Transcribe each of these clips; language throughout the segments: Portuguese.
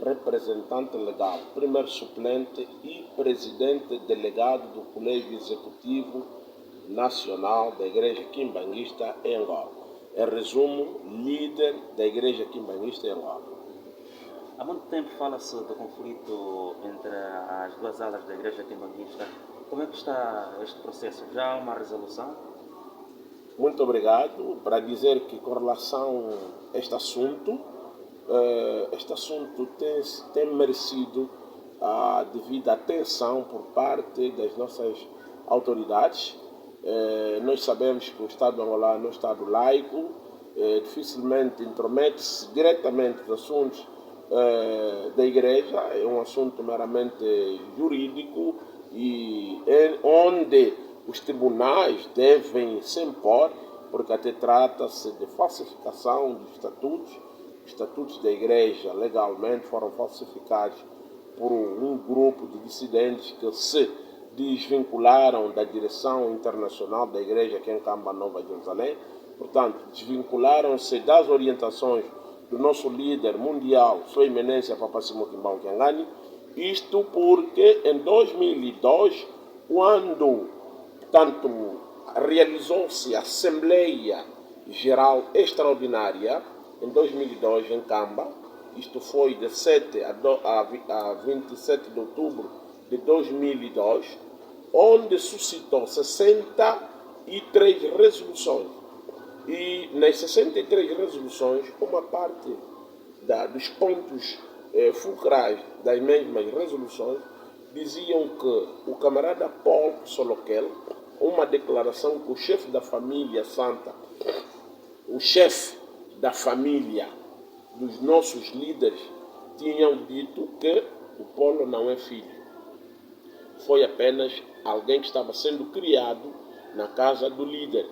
representante legal, primeiro suplente e presidente delegado do Colégio Executivo Nacional da Igreja Quimbanguista em Angola. Em resumo, líder da Igreja Quimbanguista em Angola. Há muito tempo fala-se do conflito entre as duas alas da Igreja Quimbanguista. Como é que está este processo? Já há uma resolução? Muito obrigado. Para dizer que com relação a este assunto tem merecido a devida atenção por parte das nossas autoridades. Nós sabemos que o Estado angolano é um Estado laico, dificilmente intromete-se diretamente nos assuntos da Igreja, é um assunto meramente jurídico e onde os tribunais devem se impor, porque até trata-se de falsificação dos estatutos da Igreja legalmente foram falsificados por um grupo de dissidentes que se desvincularam da direção internacional da Igreja aqui em Camba Nova Jerusalém. Portanto, desvincularam-se das orientações do nosso líder mundial, Sua Eminência Papa Simão Kimbau Kiangani. Isto porque em 2002, quando realizou-se a Assembleia Geral Extraordinária, em 2002 em Camba, isto foi de 7 a 27 de outubro de 2002, onde suscitou 63 resoluções. E nas 63 resoluções, uma parte dos pontos fulcrais das mesmas resoluções diziam que o camarada Paul Soloquel, uma declaração que o chefe da família santa, o chefe da família dos nossos líderes, tinham dito que o Paulo não é filho. Foi apenas alguém que estava sendo criado na casa do líder.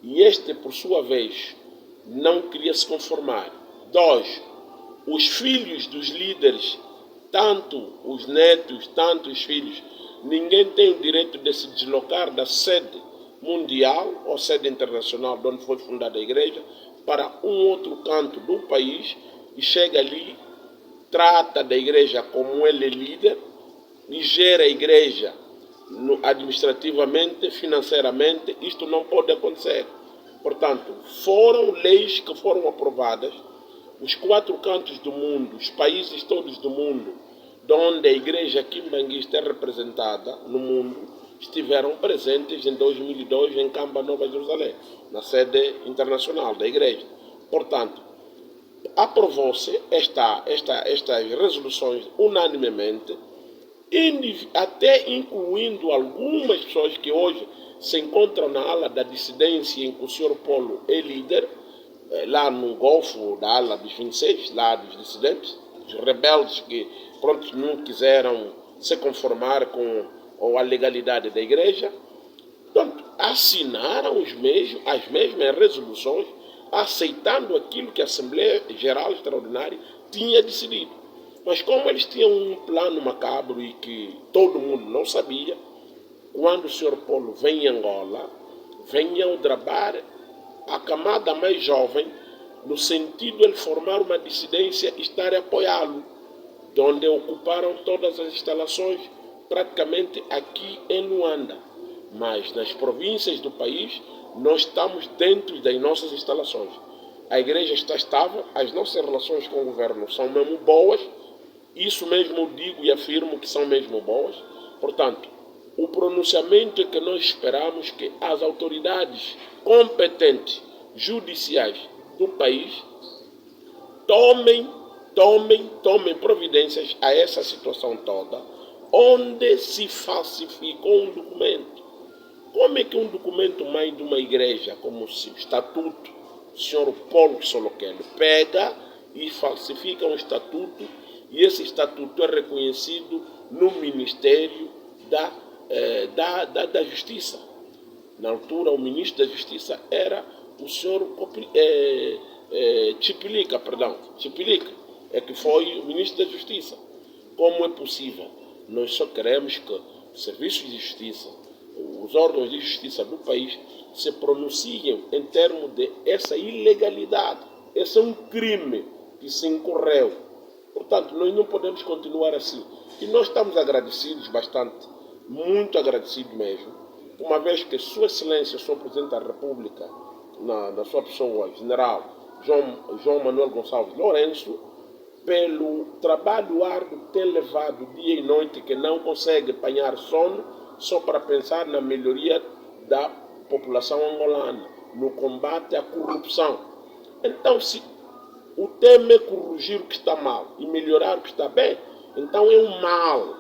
E este, por sua vez, não queria se conformar. 2. Os filhos dos líderes, tanto os netos, tanto os filhos, ninguém tem o direito de se deslocar da sede mundial ou sede internacional de onde foi fundada a igreja para um outro canto do país e chega ali, trata da igreja como ele é líder e gera a igreja administrativamente, financeiramente. Isto não pode acontecer. Portanto, foram leis que foram aprovadas, os 4 cantos do mundo, os países todos do mundo, onde a igreja quimbanguista é representada no mundo, estiveram presentes em 2002 em Camba Nova Jerusalém, na sede internacional da igreja. Portanto, aprovou-se estas resoluções unanimemente, até incluindo algumas pessoas que hoje se encontram na ala da dissidência em que o Sr. Paulo é líder, lá no Golfo da ala dos 26, lá dos dissidentes, os rebeldes que não quiseram se conformar com a legalidade da igreja. Portanto, assinaram as mesmas resoluções, aceitando aquilo que a Assembleia Geral Extraordinária tinha decidido. Mas como eles tinham um plano macabro e que todo mundo não sabia, quando o Sr. Paulo vem em Angola, venham drabar a camada mais jovem, no sentido de ele formar uma dissidência e estar a apoiá-lo, de onde ocuparam todas as instalações, praticamente aqui em Luanda. Mas nas províncias do país, nós estamos dentro das nossas instalações. A igreja está estável, as nossas relações com o governo são mesmo boas, isso mesmo eu digo e afirmo que são mesmo boas. Portanto, o pronunciamento é que nós esperamos que as autoridades competentes judiciais do país tomem providências a essa situação toda, onde se falsificou um documento. Como é que um documento mãe de uma igreja, como o estatuto do Sr. Paulo Soloquel, pega e falsifica um estatuto, e esse estatuto é reconhecido no Ministério da Justiça. Na altura, o ministro da Justiça era o Sr. Chipilica, que foi o ministro da Justiça. Como é possível? Nós só queremos que os serviços de justiça, os órgãos de justiça do país se pronunciem em termos de essa ilegalidade. Esse é um crime que se incorreu Portanto, nós não podemos continuar assim. E nós estamos agradecidos bastante, muito agradecidos mesmo, uma vez que Sua Excelência, Sr. Presidente da República, na sua pessoa, General João Manuel Gonçalves Lourenço, pelo trabalho árduo que tem levado dia e noite, que não consegue apanhar sono, só para pensar na melhoria da população angolana, no combate à corrupção. Então, se o tema é corrigir o que está mal e melhorar o que está bem, então é um mal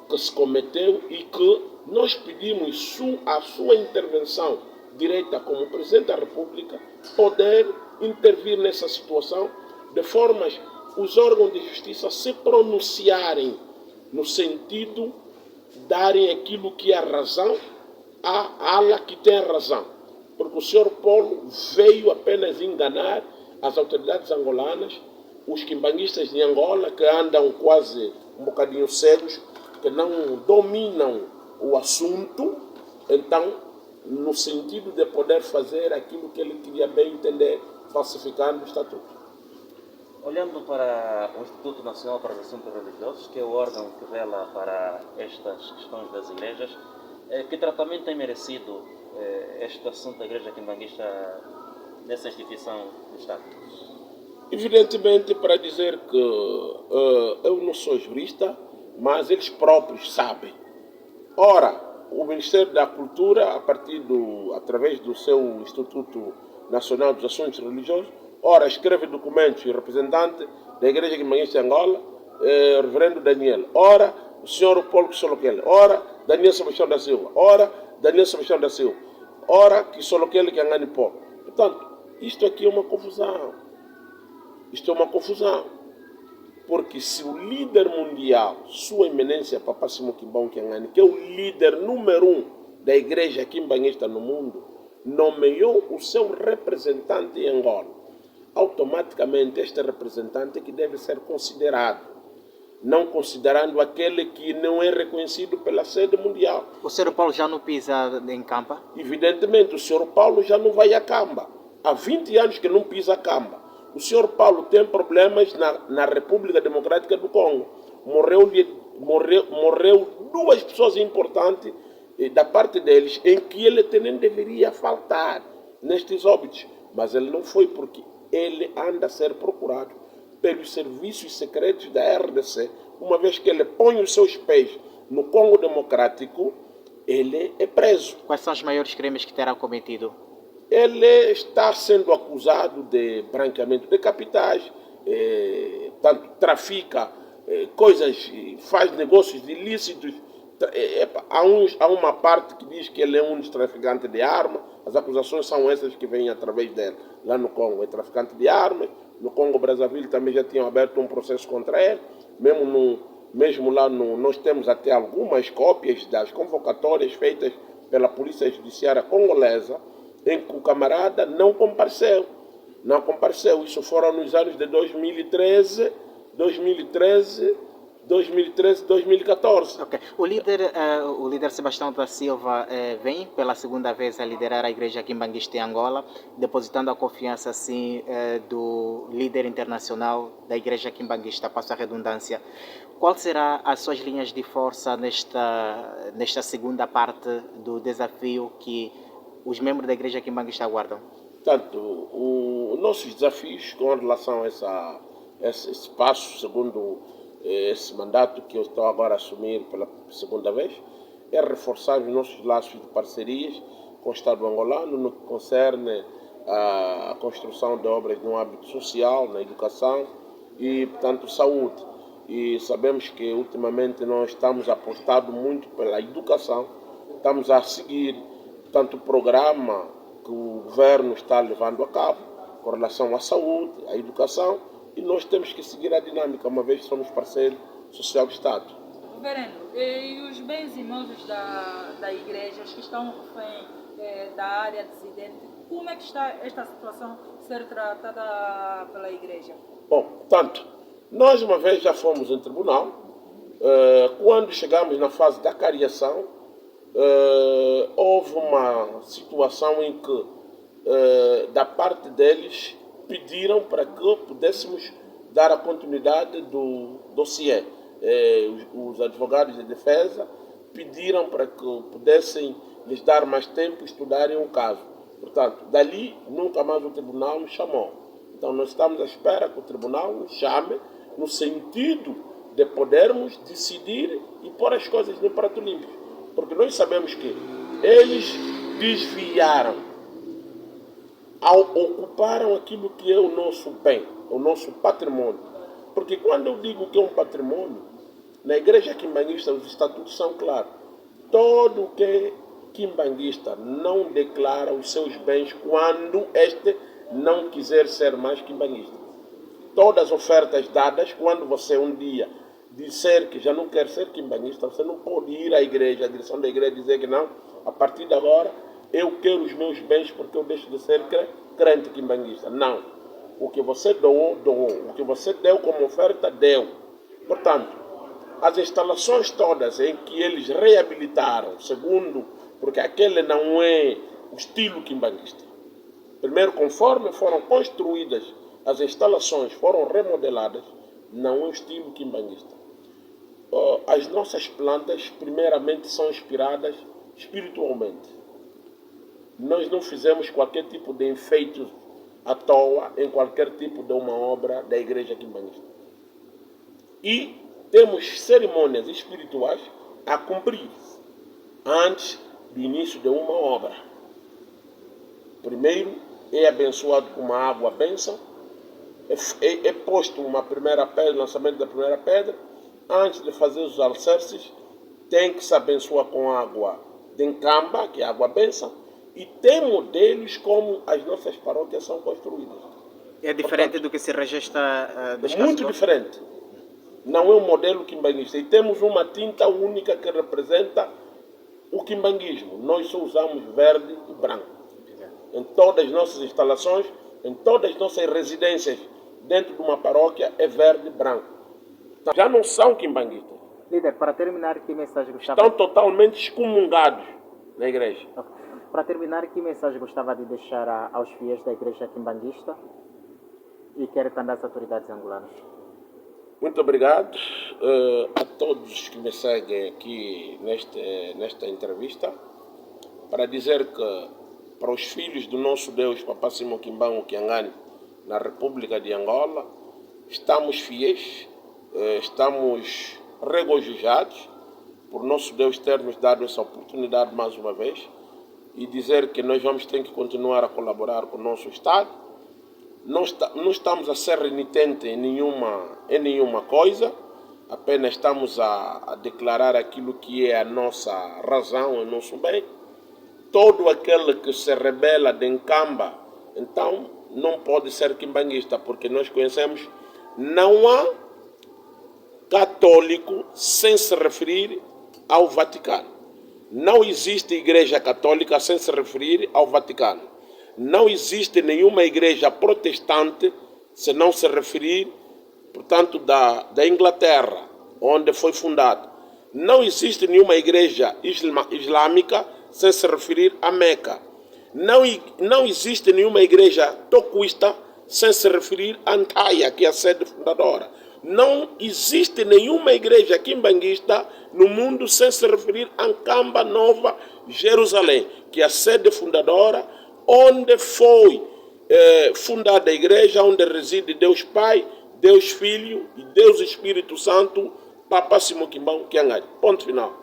que se cometeu e que nós pedimos a sua intervenção direta como Presidente da República, poder intervir nessa situação de formas os órgãos de justiça se pronunciarem no sentido de darem aquilo que é a razão à ala que tem a razão. Porque o Sr. Paulo veio apenas enganar as autoridades angolanas, os quimbanguistas de Angola, que andam quase um bocadinho cegos, que não dominam o assunto, então, no sentido de poder fazer aquilo que ele queria bem entender, falsificando o estatuto. Olhando para o Instituto Nacional para os Assuntos Religiosos, que é o órgão que vela para estas questões das igrejas, que tratamento tem merecido este assunto da Igreja Quimbanguista nessa instituição do Estado? Evidentemente, para dizer que eu não sou jurista, mas eles próprios sabem. Ora, o Ministério da Cultura, através do seu Instituto Nacional dos Assuntos Religiosos, ora escreve documentos e representante da Igreja Quimbanguista de Angola, Reverendo Daniel, ora o senhor Paulo Kisoloquele, ora Daniel Sebastião da Silva, ora Daniel Sebastião da Silva, ora Kisoloquele Kianganipó. Portanto, isto aqui é uma confusão. Isto é uma confusão. Porque se o líder mundial, Sua Eminência Papa Simão Kimbão Kiangani, que é o líder número 1 da igreja quimbanguista no mundo, nomeou o seu representante em Angola, automaticamente este representante é que deve ser considerado, não considerando aquele que não é reconhecido pela sede mundial. O Sr. Paulo já não pisa em Camba? Evidentemente, o Sr. Paulo já não vai a Camba. Há 20 anos que não pisa a Camba. O Sr. Paulo tem problemas na República Democrática do Congo. Morreu duas pessoas importantes da parte deles, em que ele nem deveria faltar nestes óbitos. Mas ele não foi, porque ele anda a ser procurado pelos serviços secretos da RDC. Uma vez que ele põe os seus pés no Congo Democrático, ele é preso. Quais são os maiores crimes que terá cometido? Ele está sendo acusado de branqueamento de capitais, tanto trafica coisas, faz negócios ilícitos. Há uma parte que diz que ele é um traficante de armas. As acusações são essas que vêm através dele. Lá no Congo é traficante de armas. No Congo Brazzaville também já tinham aberto um processo contra ele. Mesmo lá nós temos até algumas cópias das convocatórias feitas pela Polícia Judiciária congolesa, em que o camarada não compareceu. Não compareceu. Isso foram nos anos de 2013, 2014. Okay. O líder Sebastião da Silva vem pela segunda vez a liderar a Igreja Quimbanguista em Angola, depositando a confiança assim do líder internacional da Igreja Quimbanguista, passo a redundância. Qual será as suas linhas de força nesta segunda parte do desafio que os membros da Igreja Quimbanguista aguardam? Portanto, os nossos desafios com relação a esse passo, segundo esse mandato que eu estou agora a assumir pela segunda vez, é reforçar os nossos laços de parcerias com o Estado angolano no que concerne a construção de obras no âmbito social, na educação e, portanto, saúde. E sabemos que ultimamente nós estamos apostando muito pela educação, estamos a seguir tanto o programa que o governo está levando a cabo com relação à saúde, à educação, e nós temos que seguir a dinâmica, uma vez que somos parceiro social do Estado. Reverendo, e os bens imóveis da igreja, os que estão refém da área dissidente, como é que está esta situação ser tratada pela igreja? Bom, portanto, nós uma vez já fomos em tribunal, quando chegamos na fase da cariação, houve uma situação em que, da parte deles, pediram para que pudéssemos dar a continuidade do dossiê. Os advogados de defesa pediram para que pudessem lhes dar mais tempo estudarem o caso. Portanto, dali nunca mais o tribunal nos chamou. Então nós estamos à espera que o tribunal nos chame no sentido de podermos decidir e pôr as coisas no prato limpo. Porque nós sabemos que eles desviaram, ocuparam aquilo que é o nosso bem, o nosso patrimônio. Porque quando eu digo que é um patrimônio, na igreja quimbanguista os estatutos são claros. Todo que é quimbanguista não declara os seus bens quando este não quiser ser mais quimbanguista. Todas as ofertas dadas, quando você um dia disser que já não quer ser quimbanguista, você não pode ir à igreja, à direção da igreja, dizer que não, a partir de agora eu quero os meus bens porque eu deixo de ser crente quimbanguista. Não. O que você doou, doou. O que você deu como oferta, deu. Portanto, as instalações todas em que eles reabilitaram, segundo, porque aquele não é o estilo quimbanguista. Primeiro, conforme foram construídas as instalações, foram remodeladas, não é o estilo quimbanguista. As nossas plantas, primeiramente, são inspiradas espiritualmente. Nós não fizemos qualquer tipo de enfeite à toa em qualquer tipo de uma obra da igreja quimbanguista. E temos cerimônias espirituais a cumprir antes do início de uma obra. Primeiro é abençoado com uma água bênção, é posto uma primeira pedra, lançamento da primeira pedra. Antes de fazer os alicerces, tem que se abençoar com água de encamba, que é água bênção, e tem modelos como as nossas paróquias são construídas. É diferente do que se registra dos casos? Muito diferente. Não é um modelo quimbanguista. E temos uma tinta única que representa o quimbanguismo. Nós só usamos verde e branco. Em todas as nossas instalações, em todas as nossas residências, dentro de uma paróquia, é verde e branco. Então, já não são quimbanguistas. Líder, para terminar, que mensagem gostava... Estão totalmente excomungados na igreja. Para terminar, que mensagem gostava de deixar aos fiéis da igreja quimbanguista e quer também às autoridades angolanas? Muito obrigado a todos que me seguem aqui nesta entrevista, para dizer que para os filhos do nosso Deus, Papá Simão Kimbangu Kiangani, na República de Angola, estamos fiéis, estamos regozijados por nosso Deus ter nos dado essa oportunidade mais uma vez, e dizer que nós vamos ter que continuar a colaborar com o nosso Estado. Não estamos a ser renitentes em nenhuma coisa, apenas estamos a declarar aquilo que é a nossa razão, o nosso bem. Todo aquele que se rebela de encamba, então não pode ser quimbanguista, porque nós conhecemos, não há católico sem se referir ao Vaticano. Não existe igreja católica sem se referir ao Vaticano. Não existe nenhuma igreja protestante se não se referir, portanto, da Inglaterra, onde foi fundada. Não existe nenhuma igreja islâmica sem se referir a Meca. Não existe nenhuma igreja tocuista sem se referir a Antaia, que é a sede fundadora. Não existe nenhuma igreja quimbanguista no mundo sem se referir a Ancamba Nova Jerusalém, que é a sede fundadora, onde foi fundada a igreja, onde reside Deus Pai, Deus Filho e Deus Espírito Santo, Papá Simão Kimbangu Kiangani. Ponto final.